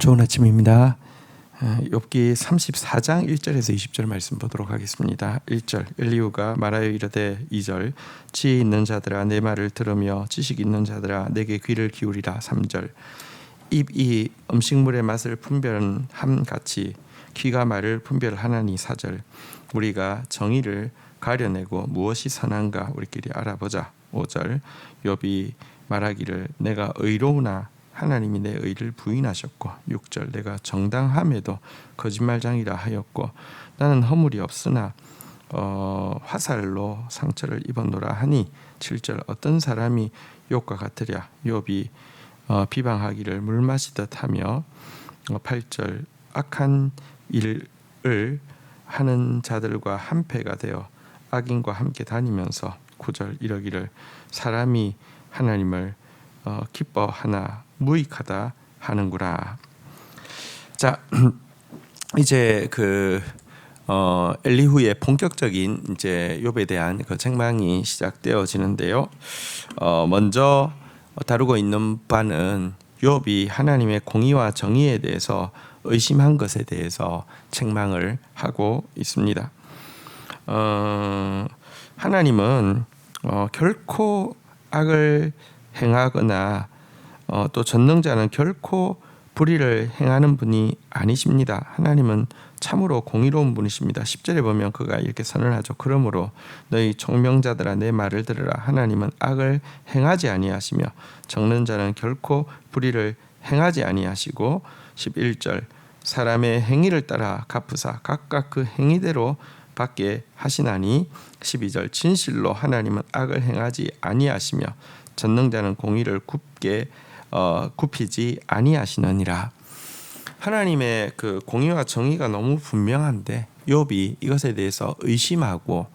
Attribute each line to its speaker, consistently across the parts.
Speaker 1: 좋은 아침입니다. 욥기 34장 1절에서 20절 말씀 보도록 하겠습니다. 1절 엘리후가 말하여 이르되 2절 지혜 있는 자들아 내 말을 들으며 지식 있는 자들아 내게 귀를 기울이라. 3절 입이 음식물의 맛을 분별함 같이 귀가 말을 분별하나니. 4절 우리가 정의를 가려내고 무엇이 선한가 우리끼리 알아보자. 5절 욥이 말하기를 내가 의로우나 하나님이 내 의를 부인하셨고. 6절 내가 정당함에도 거짓말장이라 하였고 나는 허물이 없으나 화살로 상처를 입었노라 하니. 7절 어떤 사람이 욥과 같으랴 욥이 비방하기를 물 마시듯 하며. 8절 악한 일을 하는 자들과 한패가 되어 악인과 함께 다니면서. 9절 이러기를 사람이 하나님을 기뻐하나 무익하다 하는구나. 자, 이제 엘리후의 본격적인 이제 욥에 대한 그 책망이 시작되어지는데요. 먼저 다루고 있는 바는 욥이 하나님의 공의와 정의에 대해서 의심한 것에 대해서 책망을 하고 있습니다. 하나님은 결코 악을 행하거나 또 전능자는 결코 불의를 행하는 분이 아니십니다. 하나님은 참으로 공의로운 분이십니다. 10절에 보면 그가 이렇게 선언하죠. 그러므로 너희 총명자들아 내 말을 들으라. 하나님은 악을 행하지 아니하시며 정는 자는 결코 불의를 행하지 아니하시고. 11절 사람의 행위를 따라 갚으사 각각 그 행위대로 받게 하시나니. 12절 진실로 하나님은 악을 행하지 아니하시며 전능자는 공의를 굽히지 아니하시느니라. 하나님의 그 공의와 정의가 너무 분명한데 욥이 이것에 대해서 의심하고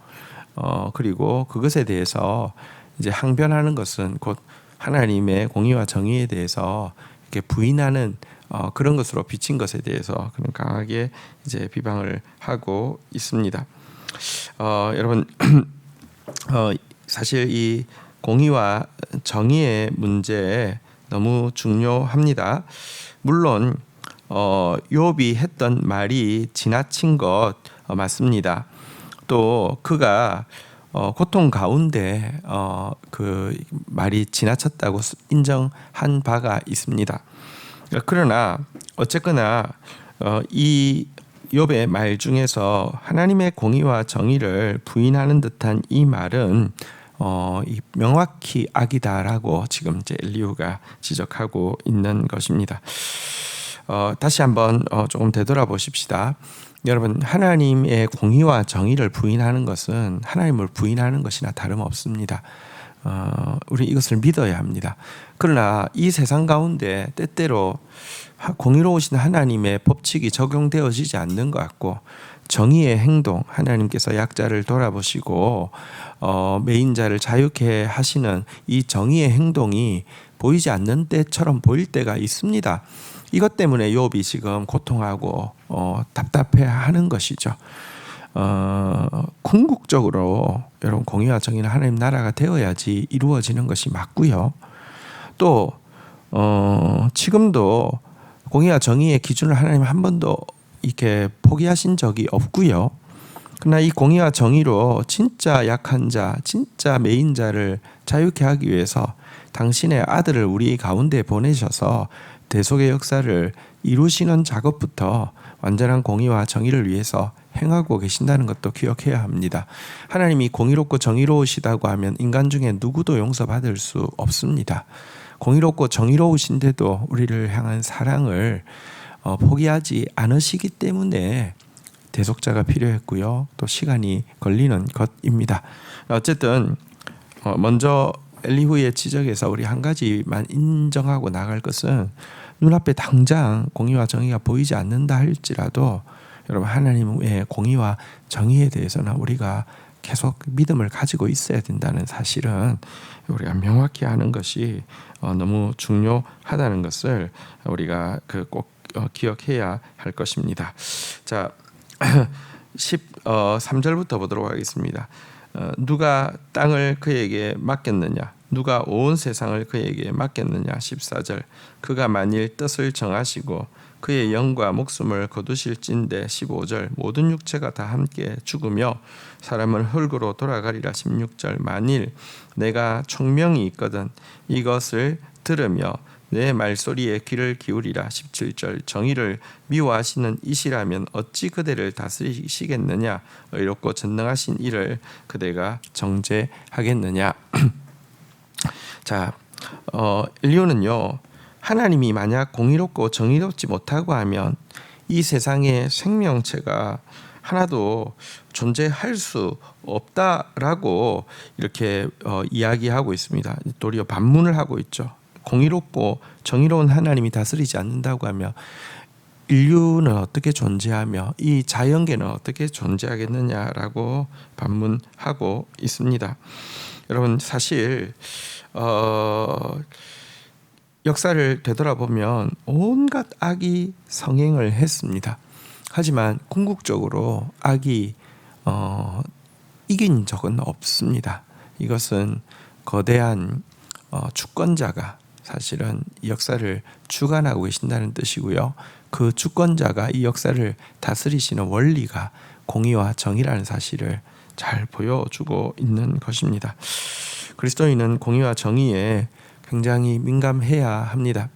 Speaker 1: 그리고 그것에 대해서 이제 항변하는 것은 곧 하나님의 공의와 정의에 대해서 이렇게 부인하는 그런 것으로 비친 것에 대해서 그는 강하게 이제 비방을 하고 있습니다. 여러분 사실 이 공의와 정의의 문제 너무 중요합니다. 물론 욥이 했던 말이 지나친 것 맞습니다. 또 그가 고통 가운데 그 말이 지나쳤다고 인정한 바가 있습니다. 그러나 어쨌거나 이 욥의 말 중에서 하나님의 공의와 정의를 부인하는 듯한 이 말은 명확히 악이다라고 지금 이제 엘리후가 지적하고 있는 것입니다. 다시 한번 조금 되돌아보십시다. 여러분 하나님의 공의와 정의를 부인하는 것은 하나님을 부인하는 것이나 다름없습니다. 우리 이것을 믿어야 합니다. 그러나 이 세상 가운데 때때로 공의로우신 하나님의 법칙이 적용되어지지 않는 것 같고 정의의 행동, 하나님께서 약자를 돌아보시고 매인자를 자유케 하시는 이 정의의 행동이 보이지 않는 때처럼 보일 때가 있습니다. 이것 때문에 욥이 지금 고통하고 답답해하는 것이죠. 궁극적으로 여러분 공의와 정의는 하나님 나라가 되어야지 이루어지는 것이 맞고요. 또 지금도 공의와 정의의 기준을 하나님 한 번도 이렇게 포기하신 적이 없고요. 그러나 이 공의와 정의로 진짜 약한 자, 진짜 매인 자를 자유케 하기 위해서 당신의 아들을 우리 가운데 보내셔서 대속의 역사를 이루시는 작업부터 완전한 공의와 정의를 위해서 행하고 계신다는 것도 기억해야 합니다. 하나님이 공의롭고 정의로우시다고 하면 인간 중에 누구도 용서받을 수 없습니다. 공의롭고 정의로우신데도 우리를 향한 사랑을 포기하지 않으시기 때문에 대속자가 필요했고요. 또 시간이 걸리는 것입니다. 어쨌든 먼저 엘리후의 지적에서 우리 한 가지만 인정하고 나갈 것은 눈앞에 당장 공의와 정의가 보이지 않는다 할지라도 여러분 하나님의 공의와 정의에 대해서는 우리가 계속 믿음을 가지고 있어야 된다는 사실은 우리가 명확히 아는 것이 너무 중요하다는 것을 우리가 꼭 기억해야 할 것입니다. 자, 13절부터 보도록 하겠습니다. 누가 땅을 그에게 맡겼느냐? 누가 온 세상을 그에게 맡겼느냐. 14절 그가 만일 뜻을 정하시고 그의 영과 목숨을 거두실진대. 15절 모든 육체가 다 함께 죽으며 사람은 흙으로 돌아가리라. 16절 만일 내가 총명이 있거든 이것을 들으며 내 말소리에 귀를 기울이라. 17절 정의를 미워하시는 이시라면 어찌 그대를 다스리시겠느냐. 의롭고 전능하신 이를 그대가 정죄하겠느냐. 자, 인류는요 하나님이 만약 공의롭고 정의롭지 못하고 하면 이 세상에 생명체가 하나도 존재할 수 없다라고 이렇게 이야기하고 있습니다. 도리어 반문을 하고 있죠. 공의롭고 정의로운 하나님이 다스리지 않는다고 하면 인류는 어떻게 존재하며 이 자연계는 어떻게 존재하겠느냐라고 반문하고 있습니다. 여러분 사실 역사를 되돌아보면 온갖 악이 성행을 했습니다. 하지만 궁극적으로 악이 이긴 적은 없습니다. 이것은 거대한 주권자가 사실은 이 역사를 주관하고 계신다는 뜻이고요. 그 주권자가 이 역사를 다스리시는 원리가 공의와 정의라는 사실을 잘 보여주고 있는 것입니다. 그리스도인은 공의와 정의에 굉장히 민감해야 합니다.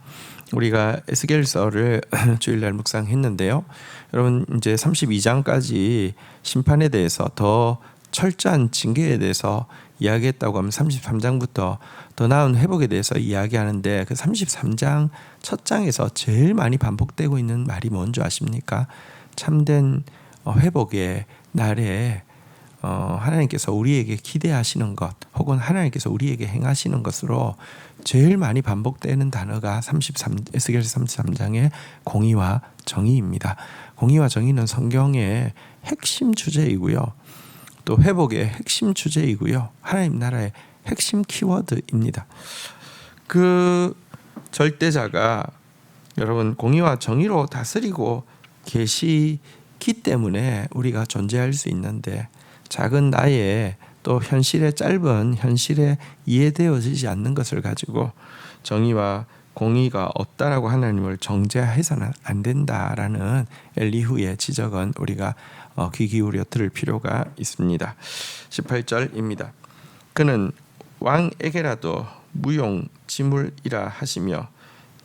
Speaker 1: 우리가 에스겔서를 주일날 묵상했는데요. 여러분 이제 32장까지 심판에 대해서 더 철저한 징계에 대해서 이야기했다고 하면 33장부터 더 나은 회복에 대해서 이야기하는데 그 33장 첫 장에서 제일 많이 반복되고 있는 말이 뭔지 아십니까? 참된 회복의 날에 하나님께서 우리에게 기대하시는 것 혹은 하나님께서 우리에게 행하시는 것으로 제일 많이 반복되는 단어가 에스겔서 33장의 공의와 정의입니다. 공의와 정의는 성경의 핵심 주제이고요. 또 회복의 핵심 주제이고요. 하나님 나라의 핵심 키워드입니다. 그 절대자가 여러분 공의와 정의로 다스리고 계시기 때문에 우리가 존재할 수 있는데 작은 나의 또 현실의 짧은 현실에 이해되어지지 않는 것을 가지고 정의와 공의가 없다라고 하나님을 정죄해서는 안 된다라는 엘리후의 지적은 우리가 귀 기울여 들을 필요가 있습니다. 18절입니다. 그는 왕에게라도 무용지물이라 하시며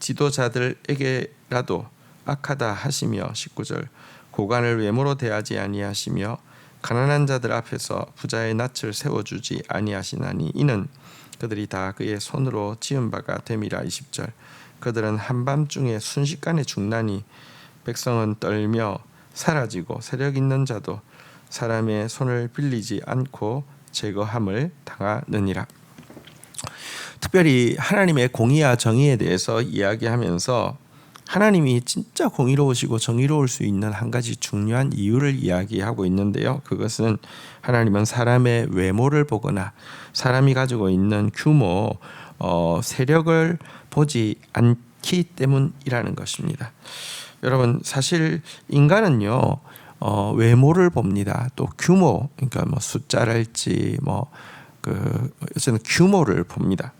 Speaker 1: 지도자들에게라도 악하다 하시며 19절 고관을 외모로 대하지 아니하시며 가난한 자들 앞에서 부자의 낯을 세워주지 아니하시나니 이는 그들이 다 그의 손으로 지은 바가 됨이라. 20절 그들은 한밤중에 순식간에 죽나니 백성은 떨며 사라지고 세력 있는 자도 사람의 손을 빌리지 않고 제거함을 당하느니라. 특별히 하나님의 공의와 정의에 대해서 이야기하면서 하나님이 진짜 공의로우시고 정의로울 수 있는 한 가지 중요한 이유를 이야기하고 있는데요. 그것은 하나님은 사람의 외모를 보거나 사람이 가지고 있는 규모, 세력을 보지 않기 때문이라는 것입니다. 여러분 사실 인간은요 외모를 봅니다. 또 규모, 그러니까 뭐 숫자랄지 어쨌든 규모를 봅니다.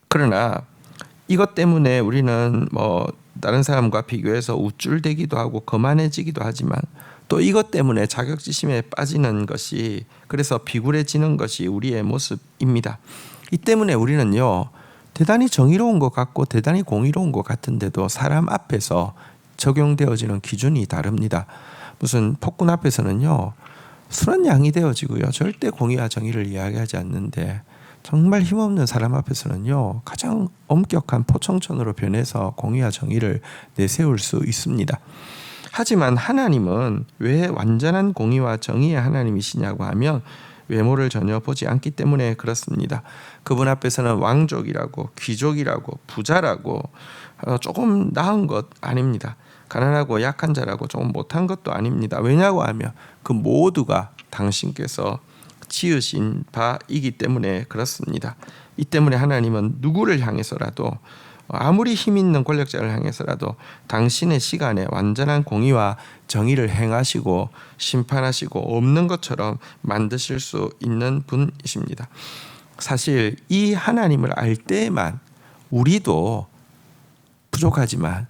Speaker 1: 그러나 이것 때문에 우리는 다른 사람과 비교해서 우쭐대기도 하고 거만해지기도 하지만 또 이것 때문에 자격지심에 빠지는 것이 그래서 비굴해지는 것이 우리의 모습입니다. 이 때문에 우리는요 대단히 정의로운 것 같고 대단히 공의로운 것 같은데도 사람 앞에서 적용되어지는 기준이 다릅니다. 무슨 폭군 앞에서는요 술은 양이 되어지고요 절대 공의와 정의를 이야기하지 않는데 정말 힘없는 사람 앞에서는요 가장 엄격한 포청천으로 변해서 공의와 정의를 내세울 수 있습니다. 하지만 하나님은 왜 완전한 공의와 정의의 하나님이시냐고 하면 외모를 전혀 보지 않기 때문에 그렇습니다. 그분 앞에서는 왕족이라고 귀족이라고 부자라고 조금 나은 것 아닙니다. 가난하고 약한 자라고 조금 못한 것도 아닙니다. 왜냐고 하면 그 모두가 당신께서 지으신 바이기 때문에 그렇습니다. 이 때문에 하나님은 누구를 향해서라도 아무리 힘 있는 권력자를 향해서라도 당신의 시간에 완전한 공의와 정의를 행하시고 심판하시고 없는 것처럼 만드실 수 있는 분이십니다. 사실 이 하나님을 알 때만 우리도 부족하지만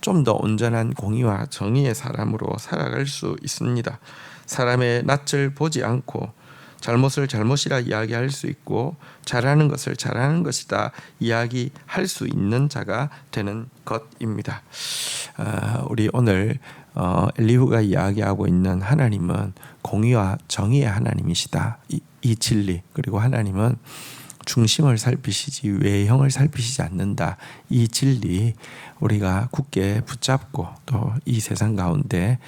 Speaker 1: 좀 더 온전한 공의와 정의의 사람으로 살아갈 수 있습니다. 사람의 낯을 보지 않고 잘못을 잘못이라 이야기할 수 있고 잘하는 것을 잘하는 것이다 이야기할 수 있는 자가 되는 것입니다. 우리 오늘 엘리후가 이야기하고 있는 하나님은 공의와 정의의 하나님이시다. 이 진리, 그리고 하나님은 중심을 살피시지 외형을 살피시지 않는다. 이 진리 우리가 굳게 붙잡고 또 이 세상 가운데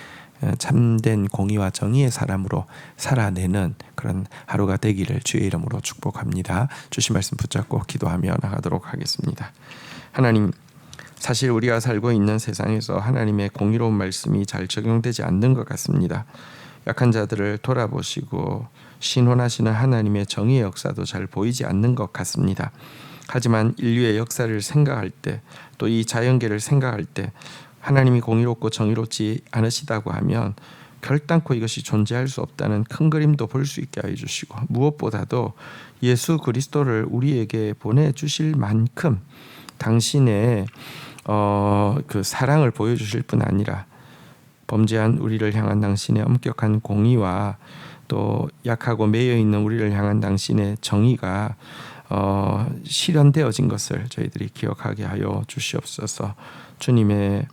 Speaker 1: 참된 공의와 정의의 사람으로 살아내는 그런 하루가 되기를 주의 이름으로 축복합니다. 주신 말씀 붙잡고 기도하며 나가도록 하겠습니다. 하나님, 사실 우리가 살고 있는 세상에서 하나님의 공의로운 말씀이 잘 적용되지 않는 것 같습니다. 약한 자들을 돌아보시고 신원하시는 하나님의 정의의 역사도 잘 보이지 않는 것 같습니다. 하지만 인류의 역사를 생각할 때, 또 이 자연계를 생각할 때 하나님이 공의롭고 정의롭지 않으시다고 하면 결단코 이것이 존재할 수 없다는 큰 그림도 볼 수 있게 해주시고, 무엇보다도 예수 그리스도를 우리에게 보내주실 만큼 당신의 그 사랑을 보여주실 뿐 아니라 범죄한 우리를 향한 당신의 엄격한 공의와 또 약하고 매여 있는 우리를 향한 당신의 정의가 실현되어진 것을 저희들이 기억하게 하여 주시옵소서. 주님의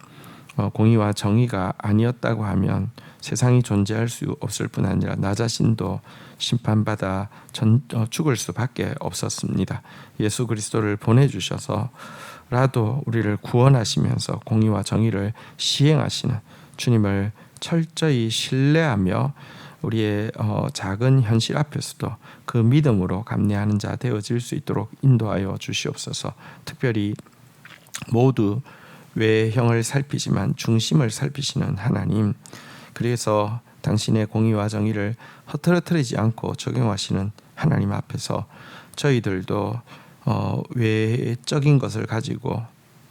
Speaker 1: 공의와 정의가 아니었다고 하면 세상이 존재할 수 없을 뿐 아니라 나 자신도 심판받아 죽을 수밖에 없었습니다. 예수 그리스도를 보내주셔서라도 우리를 구원하시면서 공의와 정의를 시행하시는 주님을 철저히 신뢰하며 우리의 작은 현실 앞에서도 그 믿음으로 감내하는 자 되어질 수 있도록 인도하여 주시옵소서. 특별히 모두 외형을 살피지만 중심을 살피시는 하나님, 그래서 당신의 공의와 정의를 흐트러뜨리지 않고 적용하시는 하나님 앞에서 저희들도 외적인 것을 가지고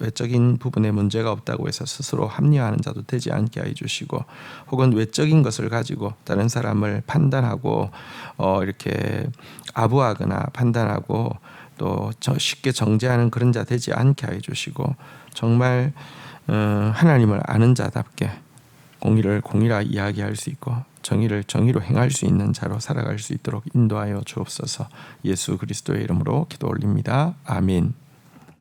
Speaker 1: 외적인 부분에 문제가 없다고 해서 스스로 합리화하는 자도 되지 않게 해주시고, 혹은 외적인 것을 가지고 다른 사람을 판단하고 이렇게 아부하거나 판단하고 또 쉽게 정죄하는 그런 자 되지 않게 해주시고, 정말 하나님을 아는 자답게 공의를 공의라 이야기할 수 있고 정의를 정의로 행할 수 있는 자로 살아갈 수 있도록 인도하여 주옵소서. 예수 그리스도의 이름으로 기도 올립니다. 아멘.